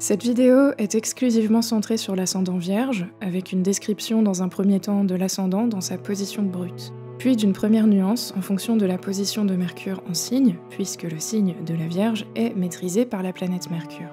Cette vidéo est exclusivement centrée sur l'ascendant Vierge, avec une description dans un premier temps de l'ascendant dans sa position brute, puis d'une première nuance en fonction de la position de Mercure en signe, puisque le signe de la Vierge est maîtrisé par la planète Mercure.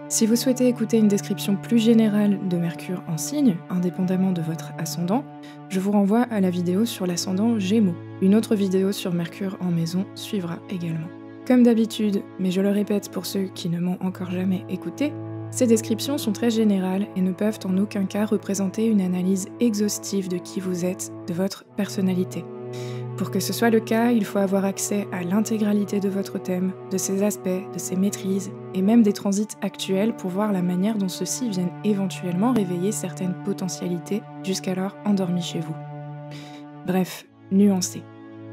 Si vous souhaitez écouter une description plus générale de Mercure en signe, indépendamment de votre ascendant, je vous renvoie à la vidéo sur l'ascendant Gémeaux. Une autre vidéo sur Mercure en maison suivra également. Comme d'habitude, mais je le répète pour ceux qui ne m'ont encore jamais écouté, ces descriptions sont très générales et ne peuvent en aucun cas représenter une analyse exhaustive de qui vous êtes, de votre personnalité. Pour que ce soit le cas, il faut avoir accès à l'intégralité de votre thème, de ses aspects, de ses maîtrises, et même des transits actuels pour voir la manière dont ceux-ci viennent éventuellement réveiller certaines potentialités jusqu'alors endormies chez vous. Bref, nuancez.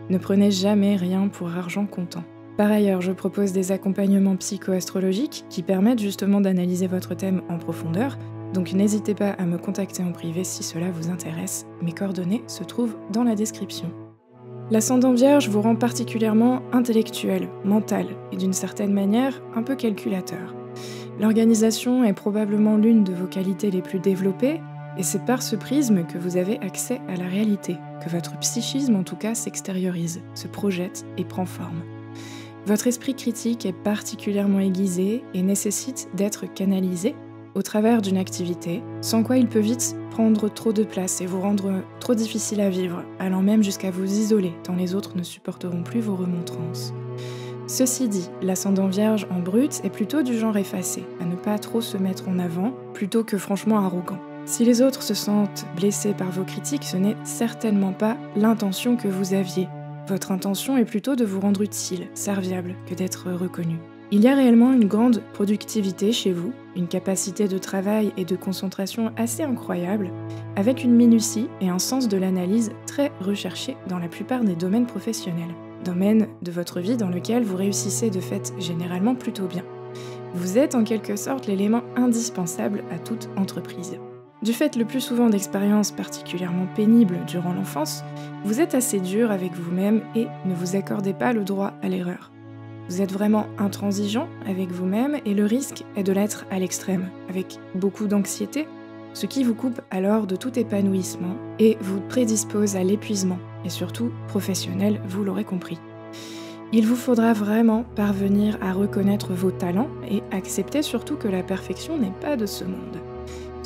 Ne prenez jamais rien pour argent comptant. Par ailleurs, je propose des accompagnements psycho-astrologiques qui permettent justement d'analyser votre thème en profondeur, donc n'hésitez pas à me contacter en privé si cela vous intéresse. Mes coordonnées se trouvent dans la description. L'ascendant Vierge vous rend particulièrement intellectuel, mental et d'une certaine manière un peu calculateur. L'organisation est probablement l'une de vos qualités les plus développées et c'est par ce prisme que vous avez accès à la réalité, que votre psychisme en tout cas s'extériorise, se projette et prend forme. Votre esprit critique est particulièrement aiguisé et nécessite d'être canalisé au travers d'une activité, sans quoi il peut vite prendre trop de place et vous rendre trop difficile à vivre, allant même jusqu'à vous isoler, tant les autres ne supporteront plus vos remontrances. Ceci dit, l'ascendant Vierge en brut est plutôt du genre effacé, à ne pas trop se mettre en avant, plutôt que franchement arrogant. Si les autres se sentent blessés par vos critiques, ce n'est certainement pas l'intention que vous aviez. Votre intention est plutôt de vous rendre utile, serviable, que d'être reconnu. Il y a réellement une grande productivité chez vous, une capacité de travail et de concentration assez incroyable, avec une minutie et un sens de l'analyse très recherchés dans la plupart des domaines professionnels. Domaine de votre vie dans lequel vous réussissez de fait généralement plutôt bien. Vous êtes en quelque sorte l'élément indispensable à toute entreprise. Du fait le plus souvent d'expériences particulièrement pénibles durant l'enfance, vous êtes assez dur avec vous-même et ne vous accordez pas le droit à l'erreur. Vous êtes vraiment intransigeant avec vous-même et le risque est de l'être à l'extrême, avec beaucoup d'anxiété, ce qui vous coupe alors de tout épanouissement et vous prédispose à l'épuisement, et surtout professionnel, vous l'aurez compris. Il vous faudra vraiment parvenir à reconnaître vos talents et accepter surtout que la perfection n'est pas de ce monde.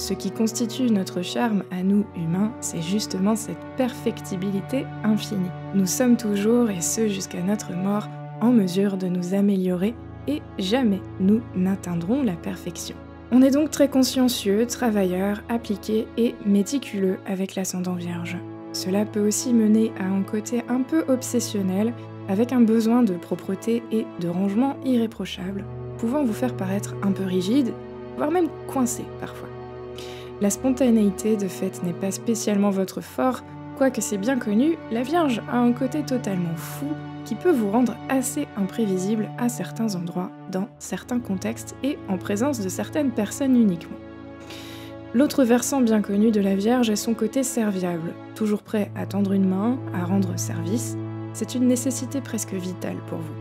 Ce qui constitue notre charme à nous humains, c'est justement cette perfectibilité infinie. Nous sommes toujours, et ce jusqu'à notre mort, en mesure de nous améliorer et jamais nous n'atteindrons la perfection. On est donc très consciencieux, travailleur, appliqué et méticuleux avec l'ascendant Vierge. Cela peut aussi mener à un côté un peu obsessionnel, avec un besoin de propreté et de rangement irréprochable, pouvant vous faire paraître un peu rigide, voire même coincé parfois. La spontanéité de fait n'est pas spécialement votre fort, quoique c'est bien connu, la Vierge a un côté totalement fou qui peut vous rendre assez imprévisible à certains endroits, dans certains contextes et en présence de certaines personnes uniquement. L'autre versant bien connu de la Vierge est son côté serviable, toujours prêt à tendre une main, à rendre service. C'est une nécessité presque vitale pour vous.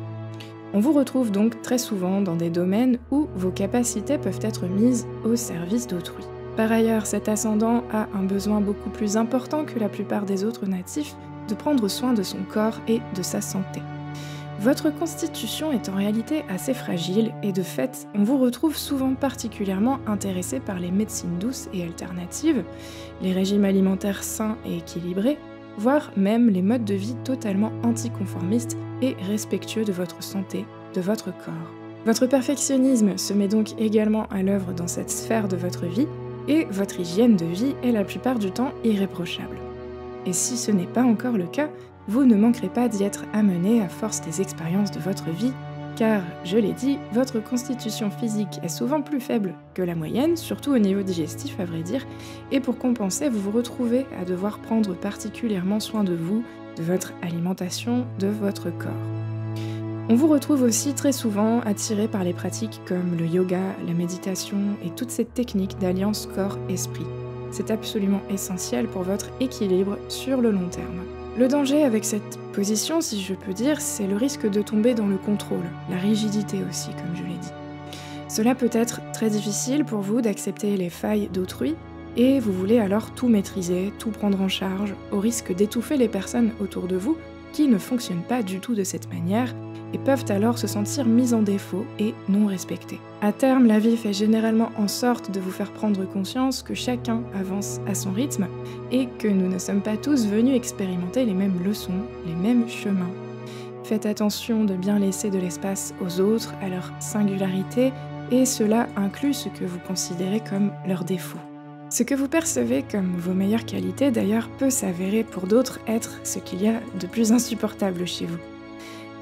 On vous retrouve donc très souvent dans des domaines où vos capacités peuvent être mises au service d'autrui. Par ailleurs, cet ascendant a un besoin beaucoup plus important que la plupart des autres natifs de prendre soin de son corps et de sa santé. Votre constitution est en réalité assez fragile et de fait, on vous retrouve souvent particulièrement intéressé par les médecines douces et alternatives, les régimes alimentaires sains et équilibrés, voire même les modes de vie totalement anticonformistes et respectueux de votre santé, de votre corps. Votre perfectionnisme se met donc également à l'œuvre dans cette sphère de votre vie et votre hygiène de vie est la plupart du temps irréprochable. Et si ce n'est pas encore le cas, vous ne manquerez pas d'y être amené à force des expériences de votre vie, car, je l'ai dit, votre constitution physique est souvent plus faible que la moyenne, surtout au niveau digestif à vrai dire, et pour compenser, vous vous retrouvez à devoir prendre particulièrement soin de vous, de votre alimentation, de votre corps. On vous retrouve aussi très souvent attiré par les pratiques comme le yoga, la méditation et toutes ces techniques d'alliance corps-esprit. C'est absolument essentiel pour votre équilibre sur le long terme. Le danger avec cette position, si je peux dire, c'est le risque de tomber dans le contrôle, la rigidité aussi, comme je l'ai dit. Cela peut être très difficile pour vous d'accepter les failles d'autrui, et vous voulez alors tout maîtriser, tout prendre en charge, au risque d'étouffer les personnes autour de vous qui ne fonctionnent pas du tout de cette manière et peuvent alors se sentir mises en défaut et non respectées. À terme, la vie fait généralement en sorte de vous faire prendre conscience que chacun avance à son rythme et que nous ne sommes pas tous venus expérimenter les mêmes leçons, les mêmes chemins. Faites attention de bien laisser de l'espace aux autres, à leur singularité, et cela inclut ce que vous considérez comme leurs défauts. Ce que vous percevez comme vos meilleures qualités, d'ailleurs, peut s'avérer pour d'autres être ce qu'il y a de plus insupportable chez vous.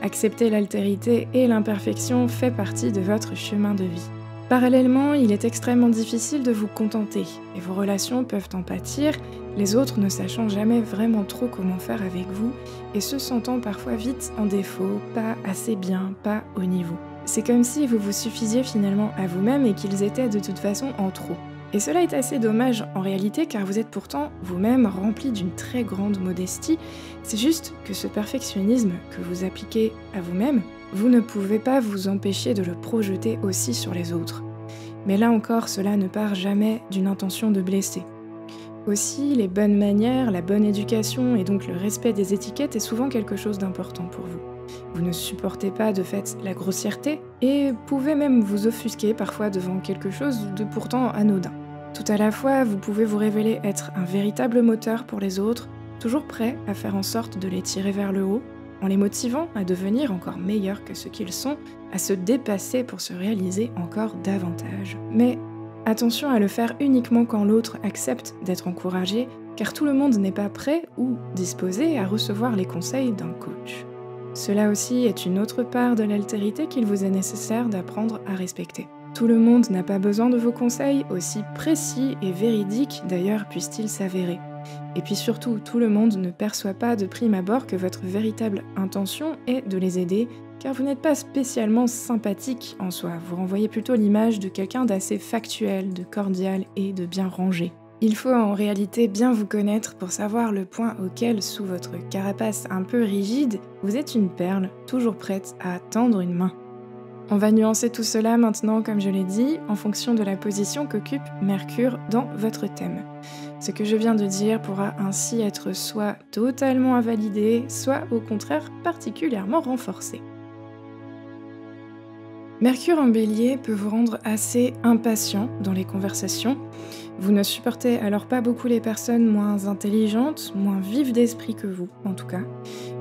Accepter l'altérité et l'imperfection fait partie de votre chemin de vie. Parallèlement, il est extrêmement difficile de vous contenter, et vos relations peuvent en pâtir, les autres ne sachant jamais vraiment trop comment faire avec vous, et se sentant parfois vite en défaut, pas assez bien, pas au niveau. C'est comme si vous vous suffisiez finalement à vous-même et qu'ils étaient de toute façon en trop. Et cela est assez dommage en réalité car vous êtes pourtant vous-même rempli d'une très grande modestie, c'est juste que ce perfectionnisme que vous appliquez à vous-même, vous ne pouvez pas vous empêcher de le projeter aussi sur les autres. Mais là encore, cela ne part jamais d'une intention de blesser. Aussi, les bonnes manières, la bonne éducation et donc le respect des étiquettes est souvent quelque chose d'important pour vous. Vous ne supportez pas de fait la grossièreté et pouvez même vous offusquer parfois devant quelque chose de pourtant anodin. Tout à la fois, vous pouvez vous révéler être un véritable moteur pour les autres, toujours prêt à faire en sorte de les tirer vers le haut, en les motivant à devenir encore meilleurs que ce qu'ils sont, à se dépasser pour se réaliser encore davantage. Mais attention à le faire uniquement quand l'autre accepte d'être encouragé, car tout le monde n'est pas prêt ou disposé à recevoir les conseils d'un coach. Cela aussi est une autre part de l'altérité qu'il vous est nécessaire d'apprendre à respecter. Tout le monde n'a pas besoin de vos conseils, aussi précis et véridiques d'ailleurs puissent-ils s'avérer. Et puis surtout, tout le monde ne perçoit pas de prime abord que votre véritable intention est de les aider, car vous n'êtes pas spécialement sympathique en soi, vous renvoyez plutôt l'image de quelqu'un d'assez factuel, de cordial et de bien rangé. Il faut en réalité bien vous connaître pour savoir le point auquel, sous votre carapace un peu rigide, vous êtes une perle, toujours prête à tendre une main. On va nuancer tout cela maintenant, comme je l'ai dit, en fonction de la position qu'occupe Mercure dans votre thème. Ce que je viens de dire pourra ainsi être soit totalement invalidé, soit au contraire particulièrement renforcé. Mercure en Bélier peut vous rendre assez impatient dans les conversations. Vous ne supportez alors pas beaucoup les personnes moins intelligentes, moins vives d'esprit que vous, en tout cas.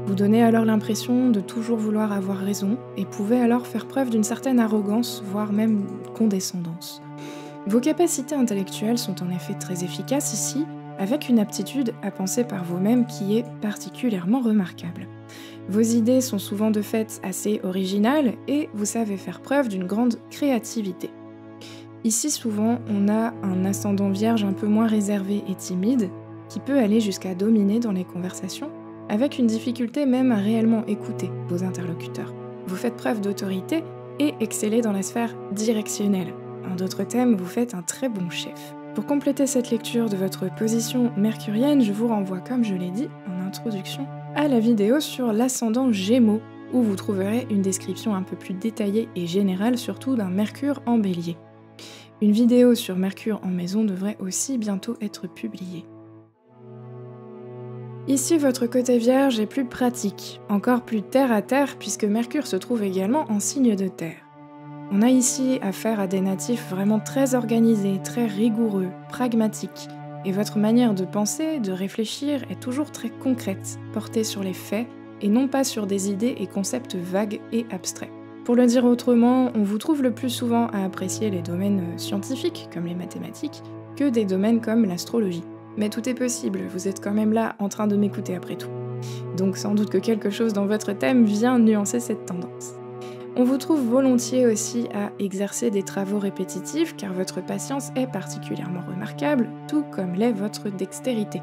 Vous donnez alors l'impression de toujours vouloir avoir raison et pouvez alors faire preuve d'une certaine arrogance, voire même condescendance. Vos capacités intellectuelles sont en effet très efficaces ici, avec une aptitude à penser par vous-même qui est particulièrement remarquable. Vos idées sont souvent de fait assez originales et vous savez faire preuve d'une grande créativité. Ici souvent on a un ascendant vierge un peu moins réservé et timide qui peut aller jusqu'à dominer dans les conversations avec une difficulté même à réellement écouter vos interlocuteurs. Vous faites preuve d'autorité et excellez dans la sphère directionnelle. En d'autres thèmes, vous faites un très bon chef. Pour compléter cette lecture de votre position mercurienne, je vous renvoie, comme je l'ai dit en introduction, à la vidéo sur l'ascendant Gémeaux, où vous trouverez une description un peu plus détaillée et générale, surtout d'un Mercure en Bélier. Une vidéo sur Mercure en Maison devrait aussi bientôt être publiée. Ici, votre côté Vierge est plus pratique, encore plus terre à terre, puisque Mercure se trouve également en signe de terre. On a ici affaire à des natifs vraiment très organisés, très rigoureux, pragmatiques, et votre manière de penser, de réfléchir est toujours très concrète, portée sur les faits, et non pas sur des idées et concepts vagues et abstraits. Pour le dire autrement, on vous trouve le plus souvent à apprécier les domaines scientifiques, comme les mathématiques, que des domaines comme l'astrologie. Mais tout est possible, vous êtes quand même là en train de m'écouter après tout. Donc sans doute que quelque chose dans votre thème vient nuancer cette tendance. On vous trouve volontiers aussi à exercer des travaux répétitifs car votre patience est particulièrement remarquable, tout comme l'est votre dextérité.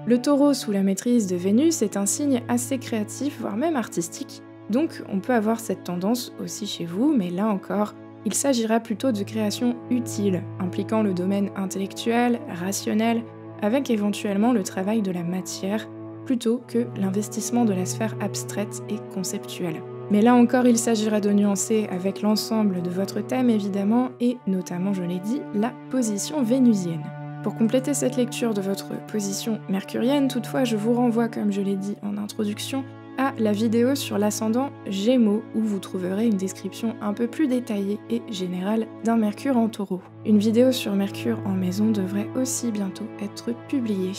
Le Taureau sous la maîtrise de Vénus est un signe assez créatif, voire même artistique, donc on peut avoir cette tendance aussi chez vous, mais là encore, il s'agira plutôt de créations utiles, impliquant le domaine intellectuel, rationnel, avec éventuellement le travail de la matière, plutôt que l'investissement de la sphère abstraite et conceptuelle. Mais là encore, il s'agira de nuancer avec l'ensemble de votre thème évidemment, et notamment, je l'ai dit, la position vénusienne. Pour compléter cette lecture de votre position mercurienne, toutefois, je vous renvoie, comme je l'ai dit en introduction, à la vidéo sur l'ascendant Gémeaux, où vous trouverez une description un peu plus détaillée et générale d'un Mercure en Taureau. Une vidéo sur Mercure en maison devrait aussi bientôt être publiée.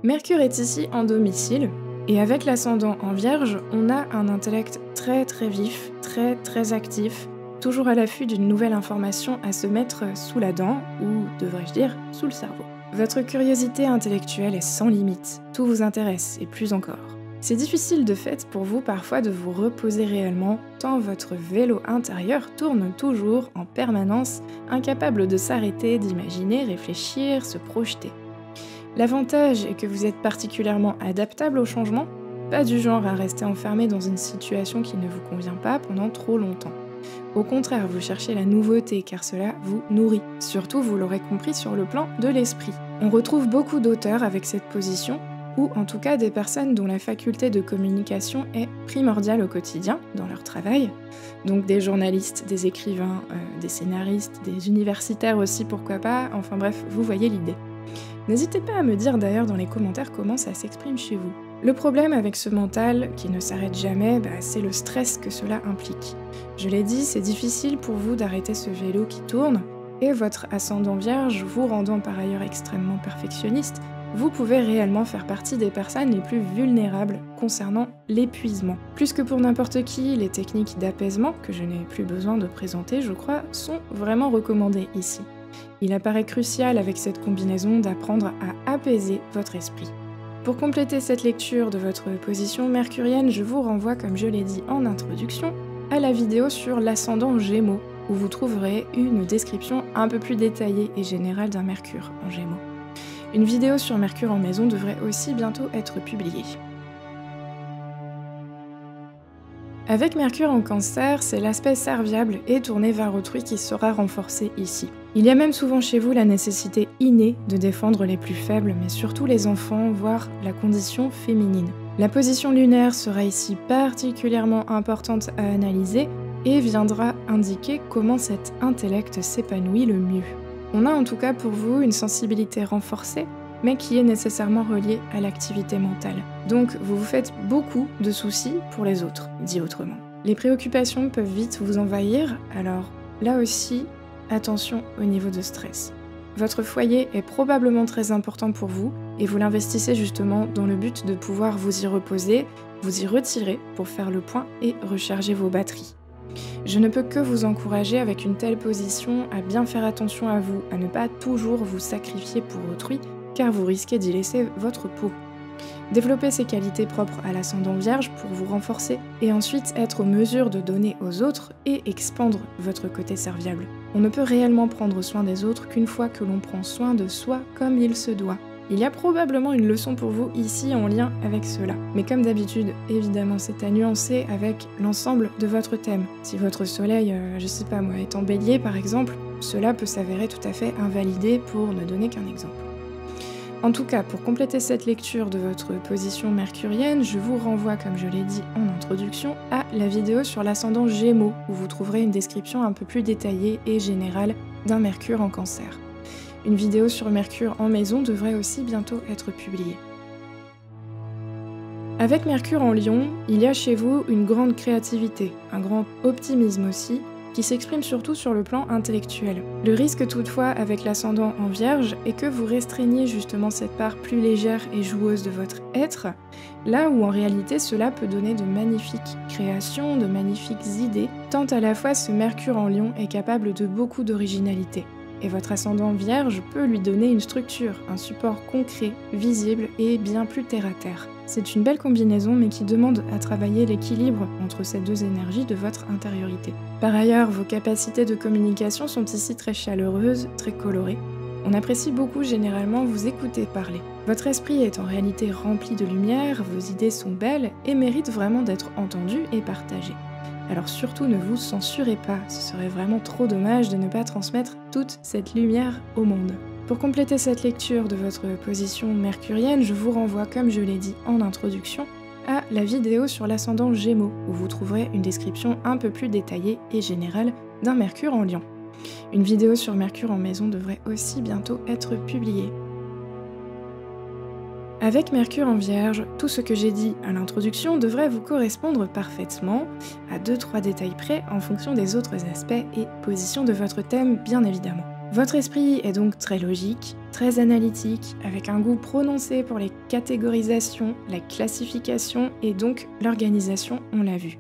Mercure est ici en domicile, et avec l'ascendant en Vierge, on a un intellect très vif, très actif, toujours à l'affût d'une nouvelle information à se mettre sous la dent, ou devrais-je dire, sous le cerveau. Votre curiosité intellectuelle est sans limite, tout vous intéresse, et plus encore. C'est difficile de fait pour vous parfois de vous reposer réellement, tant votre vélo intérieur tourne toujours en permanence, incapable de s'arrêter, d'imaginer, réfléchir, se projeter. L'avantage est que vous êtes particulièrement adaptable au changement, pas du genre à rester enfermé dans une situation qui ne vous convient pas pendant trop longtemps. Au contraire, vous cherchez la nouveauté car cela vous nourrit. Surtout, vous l'aurez compris, sur le plan de l'esprit. On retrouve beaucoup d'auteurs avec cette position, ou en tout cas des personnes dont la faculté de communication est primordiale au quotidien, dans leur travail. Donc des journalistes, des écrivains, des scénaristes, des universitaires aussi, pourquoi pas, enfin bref, vous voyez l'idée. N'hésitez pas à me dire d'ailleurs dans les commentaires comment ça s'exprime chez vous. Le problème avec ce mental qui ne s'arrête jamais, c'est le stress que cela implique. Je l'ai dit, c'est difficile pour vous d'arrêter ce vélo qui tourne, et votre ascendant Vierge vous rendant par ailleurs extrêmement perfectionniste, vous pouvez réellement faire partie des personnes les plus vulnérables concernant l'épuisement. Plus que pour n'importe qui, les techniques d'apaisement, que je n'ai plus besoin de présenter, je crois, sont vraiment recommandées ici. Il apparaît crucial avec cette combinaison d'apprendre à apaiser votre esprit. Pour compléter cette lecture de votre position mercurienne, je vous renvoie, comme je l'ai dit en introduction, à la vidéo sur l'ascendant Gémeaux, où vous trouverez une description un peu plus détaillée et générale d'un Mercure en Gémeaux. Une vidéo sur Mercure en maison devrait aussi bientôt être publiée. Avec Mercure en Cancer, c'est l'aspect serviable et tourné vers autrui qui sera renforcé ici. Il y a même souvent chez vous la nécessité innée de défendre les plus faibles, mais surtout les enfants, voire la condition féminine. La position lunaire sera ici particulièrement importante à analyser et viendra indiquer comment cet intellect s'épanouit le mieux. On a en tout cas pour vous une sensibilité renforcée, mais qui est nécessairement reliée à l'activité mentale. Donc vous vous faites beaucoup de soucis pour les autres, dit autrement. Les préoccupations peuvent vite vous envahir, alors là aussi, attention au niveau de stress. Votre foyer est probablement très important pour vous et vous l'investissez justement dans le but de pouvoir vous y reposer, vous y retirer pour faire le point et recharger vos batteries. Je ne peux que vous encourager avec une telle position à bien faire attention à vous, à ne pas toujours vous sacrifier pour autrui, car vous risquez d'y laisser votre peau. Développez ces qualités propres à l'ascendant Vierge pour vous renforcer et ensuite être en mesure de donner aux autres et expandre votre côté serviable. On ne peut réellement prendre soin des autres qu'une fois que l'on prend soin de soi comme il se doit. Il y a probablement une leçon pour vous ici en lien avec cela. Mais comme d'habitude, évidemment, c'est à nuancer avec l'ensemble de votre thème. Si votre soleil, je sais pas moi, est en bélier par exemple, cela peut s'avérer tout à fait invalidé pour ne donner qu'un exemple. En tout cas, pour compléter cette lecture de votre position mercurienne, je vous renvoie, comme je l'ai dit en introduction, à la vidéo sur l'ascendant Gémeaux, où vous trouverez une description un peu plus détaillée et générale d'un Mercure en Cancer. Une vidéo sur Mercure en maison devrait aussi bientôt être publiée. Avec Mercure en Lion, il y a chez vous une grande créativité, un grand optimisme aussi, qui s'exprime surtout sur le plan intellectuel. Le risque toutefois avec l'ascendant en Vierge est que vous restreigniez justement cette part plus légère et joueuse de votre être, là où en réalité cela peut donner de magnifiques créations, de magnifiques idées, tant à la fois ce Mercure en Lion est capable de beaucoup d'originalité. Et votre ascendant Vierge peut lui donner une structure, un support concret, visible et bien plus terre-à-terre. C'est une belle combinaison mais qui demande à travailler l'équilibre entre ces deux énergies de votre intériorité. Par ailleurs, vos capacités de communication sont ici très chaleureuses, très colorées. On apprécie beaucoup généralement vous écouter parler. Votre esprit est en réalité rempli de lumière, vos idées sont belles et méritent vraiment d'être entendues et partagées. Alors surtout ne vous censurez pas, ce serait vraiment trop dommage de ne pas transmettre toute cette lumière au monde. Pour compléter cette lecture de votre position mercurienne, je vous renvoie, comme je l'ai dit en introduction, à la vidéo sur l'ascendant Gémeaux, où vous trouverez une description un peu plus détaillée et générale d'un Mercure en Lion. Une vidéo sur Mercure en Maison devrait aussi bientôt être publiée. Avec Mercure en Vierge, tout ce que j'ai dit à l'introduction devrait vous correspondre parfaitement, à 2-3 détails près en fonction des autres aspects et positions de votre thème bien évidemment. Votre esprit est donc très logique, très analytique, avec un goût prononcé pour les catégorisations, la classification et donc l'organisation, on l'a vu.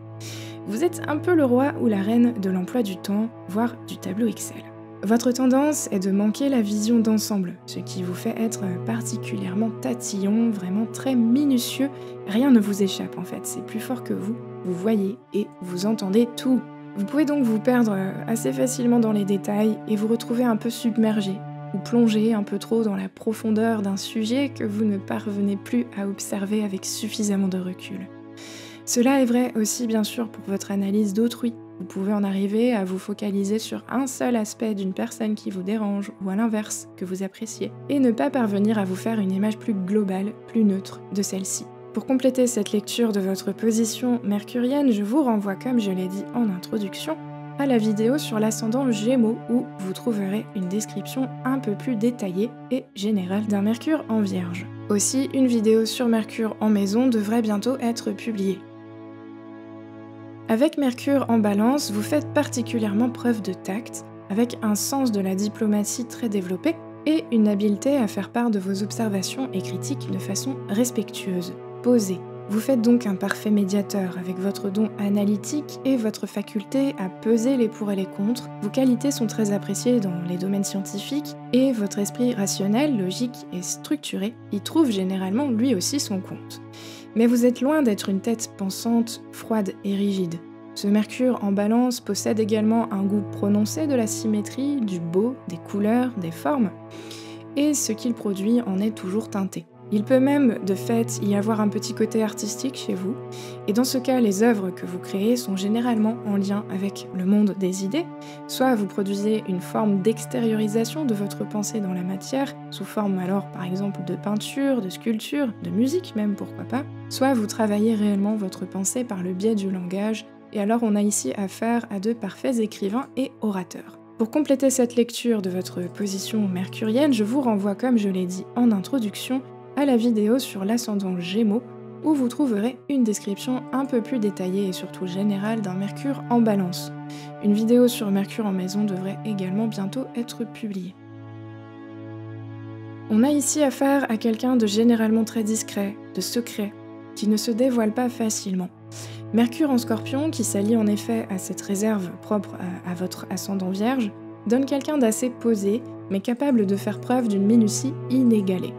Vous êtes un peu le roi ou la reine de l'emploi du temps, voire du tableau Excel. Votre tendance est de manquer la vision d'ensemble, ce qui vous fait être particulièrement tatillon, vraiment très minutieux. Rien ne vous échappe en fait, c'est plus fort que vous voyez et vous entendez tout. Vous pouvez donc vous perdre assez facilement dans les détails et vous retrouver un peu submergé, ou plongé un peu trop dans la profondeur d'un sujet que vous ne parvenez plus à observer avec suffisamment de recul. Cela est vrai aussi bien sûr pour votre analyse d'autrui. Vous pouvez en arriver à vous focaliser sur un seul aspect d'une personne qui vous dérange ou à l'inverse, que vous appréciez, et ne pas parvenir à vous faire une image plus globale, plus neutre de celle-ci. Pour compléter cette lecture de votre position mercurienne, je vous renvoie, comme je l'ai dit en introduction, à la vidéo sur l'ascendant Gémeaux où vous trouverez une description un peu plus détaillée et générale d'un Mercure en Vierge. Aussi, une vidéo sur Mercure en Maison devrait bientôt être publiée. Avec Mercure en Balance, vous faites particulièrement preuve de tact, avec un sens de la diplomatie très développé et une habileté à faire part de vos observations et critiques de façon respectueuse, posée. Vous faites donc un parfait médiateur avec votre don analytique et votre faculté à peser les pour et les contre. Vos qualités sont très appréciées dans les domaines scientifiques et votre esprit rationnel, logique et structuré y trouve généralement lui aussi son compte. Mais vous êtes loin d'être une tête pensante, froide et rigide. Ce Mercure en Balance possède également un goût prononcé de la symétrie, du beau, des couleurs, des formes, et ce qu'il produit en est toujours teinté. Il peut même, de fait, y avoir un petit côté artistique chez vous, et dans ce cas, les œuvres que vous créez sont généralement en lien avec le monde des idées, soit vous produisez une forme d'extériorisation de votre pensée dans la matière, sous forme alors par exemple de peinture, de sculpture, de musique même pourquoi pas, soit vous travaillez réellement votre pensée par le biais du langage, et alors on a ici affaire à de parfaits écrivains et orateurs. Pour compléter cette lecture de votre position mercurienne, je vous renvoie, comme je l'ai dit en introduction, à la vidéo sur l'ascendant Gémeaux, où vous trouverez une description un peu plus détaillée et surtout générale d'un Mercure en Balance. Une vidéo sur Mercure en Maison devrait également bientôt être publiée. On a ici affaire à quelqu'un de généralement très discret, de secret, qui ne se dévoile pas facilement. Mercure en Scorpion, qui s'allie en effet à cette réserve propre à votre ascendant Vierge, donne quelqu'un d'assez posé, mais capable de faire preuve d'une minutie inégalée.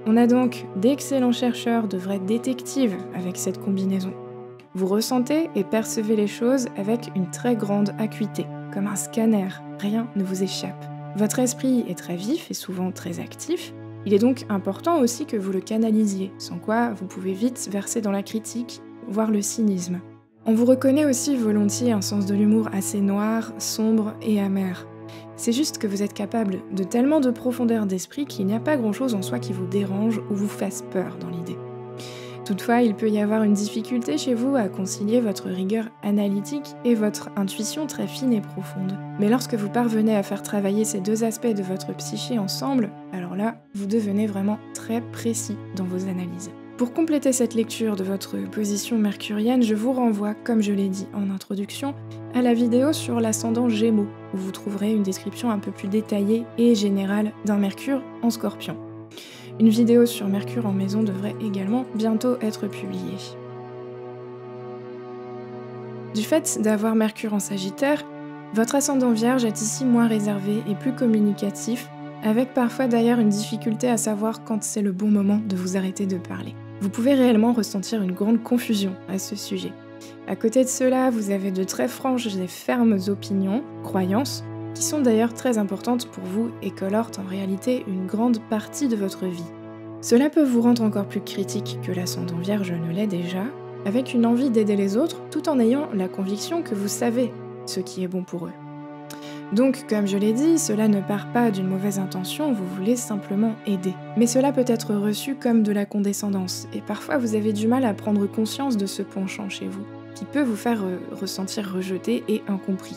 On a donc d'excellents chercheurs, de vrais détectives avec cette combinaison. Vous ressentez et percevez les choses avec une très grande acuité, comme un scanner, rien ne vous échappe. Votre esprit est très vif et souvent très actif, il est donc important aussi que vous le canalisiez, sans quoi vous pouvez vite verser dans la critique, voire le cynisme. On vous reconnaît aussi volontiers un sens de l'humour assez noir, sombre et amer. C'est juste que vous êtes capable de tellement de profondeur d'esprit qu'il n'y a pas grand-chose en soi qui vous dérange ou vous fasse peur dans l'idée. Toutefois, il peut y avoir une difficulté chez vous à concilier votre rigueur analytique et votre intuition très fine et profonde. Mais lorsque vous parvenez à faire travailler ces deux aspects de votre psyché ensemble, alors là, vous devenez vraiment très précis dans vos analyses. Pour compléter cette lecture de votre position mercurienne, je vous renvoie, comme je l'ai dit en introduction, à la vidéo sur l'ascendant Gémeaux, où vous trouverez une description un peu plus détaillée et générale d'un Mercure en Scorpion. Une vidéo sur Mercure en Maison devrait également bientôt être publiée. Du fait d'avoir Mercure en Sagittaire, votre ascendant Vierge est ici moins réservé et plus communicatif, avec parfois d'ailleurs une difficulté à savoir quand c'est le bon moment de vous arrêter de parler. Vous pouvez réellement ressentir une grande confusion à ce sujet. À côté de cela, vous avez de très franches et fermes opinions, croyances, qui sont d'ailleurs très importantes pour vous et colorent en réalité une grande partie de votre vie. Cela peut vous rendre encore plus critique que l'ascendant Vierge ne l'est déjà, avec une envie d'aider les autres tout en ayant la conviction que vous savez ce qui est bon pour eux. Donc, comme je l'ai dit, cela ne part pas d'une mauvaise intention, vous voulez simplement aider. Mais cela peut être reçu comme de la condescendance, et parfois vous avez du mal à prendre conscience de ce penchant chez vous, qui peut vous faire ressentir rejeté et incompris.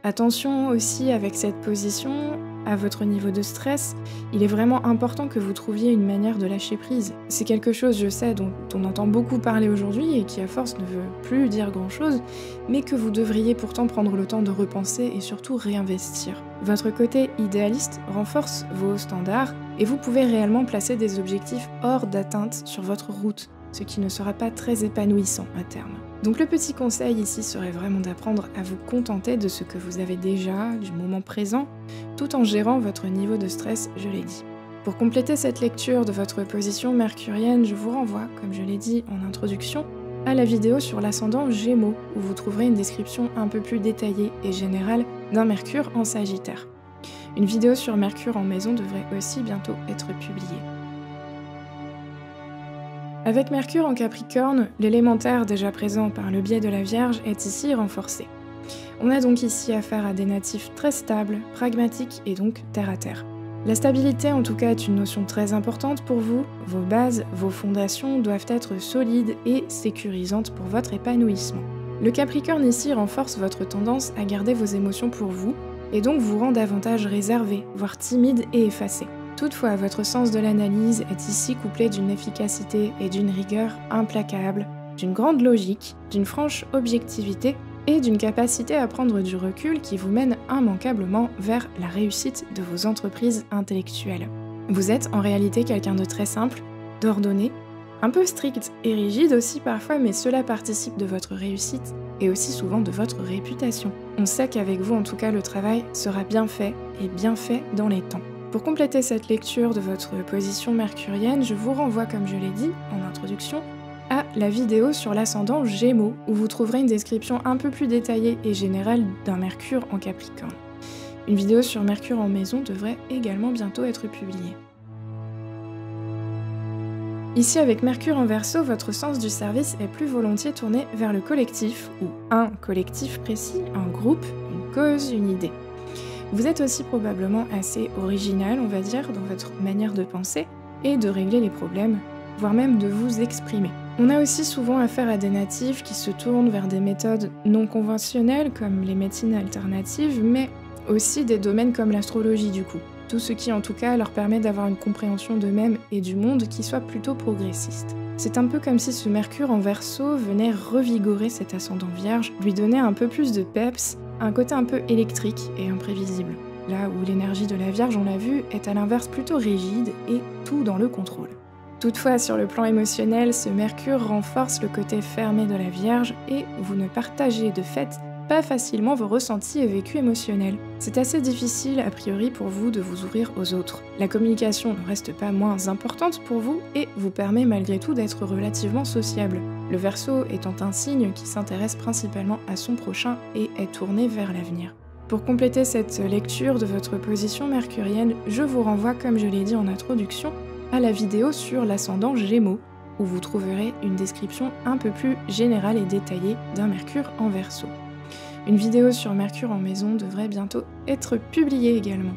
Attention aussi avec cette position, à votre niveau de stress, il est vraiment important que vous trouviez une manière de lâcher prise. C'est quelque chose, je sais, dont on entend beaucoup parler aujourd'hui et qui à force ne veut plus dire grand-chose, mais que vous devriez pourtant prendre le temps de repenser et surtout réinvestir. Votre côté idéaliste renforce vos standards et vous pouvez réellement placer des objectifs hors d'atteinte sur votre route, ce qui ne sera pas très épanouissant à terme. Donc le petit conseil ici serait vraiment d'apprendre à vous contenter de ce que vous avez déjà, du moment présent, tout en gérant votre niveau de stress, je l'ai dit. Pour compléter cette lecture de votre position mercurienne, je vous renvoie, comme je l'ai dit en introduction, à la vidéo sur l'ascendant Gémeaux, où vous trouverez une description un peu plus détaillée et générale d'un Mercure en Sagittaire. Une vidéo sur Mercure en maison devrait aussi bientôt être publiée. Avec Mercure en Capricorne, l'élémentaire déjà présent par le biais de la Vierge est ici renforcé. On a donc ici affaire à des natifs très stables, pragmatiques et donc terre-à-terre. La stabilité en tout cas est une notion très importante pour vous, vos bases, vos fondations doivent être solides et sécurisantes pour votre épanouissement. Le Capricorne ici renforce votre tendance à garder vos émotions pour vous, et donc vous rend davantage réservé, voire timide et effacé. Toutefois, votre sens de l'analyse est ici couplé d'une efficacité et d'une rigueur implacables, d'une grande logique, d'une franche objectivité et d'une capacité à prendre du recul qui vous mène immanquablement vers la réussite de vos entreprises intellectuelles. Vous êtes en réalité quelqu'un de très simple, d'ordonné, un peu strict et rigide aussi parfois, mais cela participe de votre réussite et aussi souvent de votre réputation. On sait qu'avec vous en tout cas le travail sera bien fait et bien fait dans les temps. Pour compléter cette lecture de votre position mercurienne, je vous renvoie, comme je l'ai dit en introduction, à la vidéo sur l'ascendant Gémeaux, où vous trouverez une description un peu plus détaillée et générale d'un Mercure en Capricorne. Une vidéo sur Mercure en maison devrait également bientôt être publiée. Ici, avec Mercure en Verseau, votre sens du service est plus volontiers tourné vers le collectif, ou un collectif précis, un groupe, une cause, une idée. Vous êtes aussi probablement assez original, on va dire, dans votre manière de penser et de régler les problèmes, voire même de vous exprimer. On a aussi souvent affaire à des natifs qui se tournent vers des méthodes non conventionnelles comme les médecines alternatives, mais aussi des domaines comme l'astrologie du coup. Tout ce qui en tout cas leur permet d'avoir une compréhension d'eux-mêmes et du monde qui soit plutôt progressiste. C'est un peu comme si ce Mercure en Verseau venait revigorer cet ascendant Vierge, lui donner un peu plus de peps, un côté un peu électrique et imprévisible. Là où l'énergie de la Vierge, on l'a vu, est à l'inverse plutôt rigide et tout dans le contrôle. Toutefois, sur le plan émotionnel, ce Mercure renforce le côté fermé de la Vierge et vous ne partagez de fait pas facilement vos ressentis et vécus émotionnels. C'est assez difficile a priori pour vous de vous ouvrir aux autres. La communication ne reste pas moins importante pour vous et vous permet malgré tout d'être relativement sociable. Le Verseau étant un signe qui s'intéresse principalement à son prochain et est tourné vers l'avenir. Pour compléter cette lecture de votre position mercurienne, je vous renvoie, comme je l'ai dit en introduction, à la vidéo sur l'ascendant Gémeaux, où vous trouverez une description un peu plus générale et détaillée d'un Mercure en Verseau. Une vidéo sur Mercure en maison devrait bientôt être publiée également.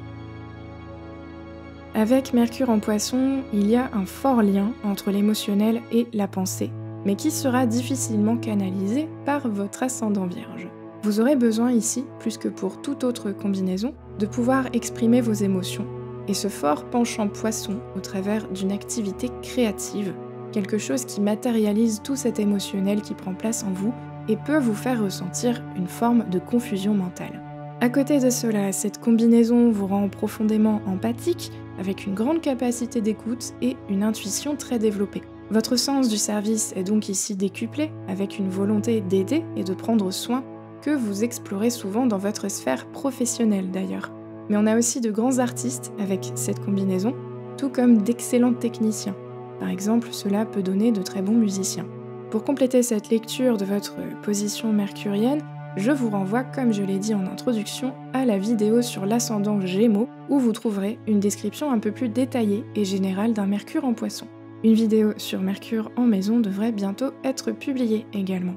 Avec Mercure en Poisson, il y a un fort lien entre l'émotionnel et la pensée, mais qui sera difficilement canalisé par votre ascendant Vierge. Vous aurez besoin ici, plus que pour toute autre combinaison, de pouvoir exprimer vos émotions, et ce fort penchant Poisson au travers d'une activité créative, quelque chose qui matérialise tout cet émotionnel qui prend place en vous et peut vous faire ressentir une forme de confusion mentale. À côté de cela, cette combinaison vous rend profondément empathique, avec une grande capacité d'écoute et une intuition très développée. Votre sens du service est donc ici décuplé, avec une volonté d'aider et de prendre soin que vous explorez souvent dans votre sphère professionnelle d'ailleurs. Mais on a aussi de grands artistes avec cette combinaison, tout comme d'excellents techniciens. Par exemple, cela peut donner de très bons musiciens. Pour compléter cette lecture de votre position mercurienne, je vous renvoie, comme je l'ai dit en introduction, à la vidéo sur l'ascendant Gémeaux, où vous trouverez une description un peu plus détaillée et générale d'un Mercure en Poisson. Une vidéo sur Mercure en maison devrait bientôt être publiée également.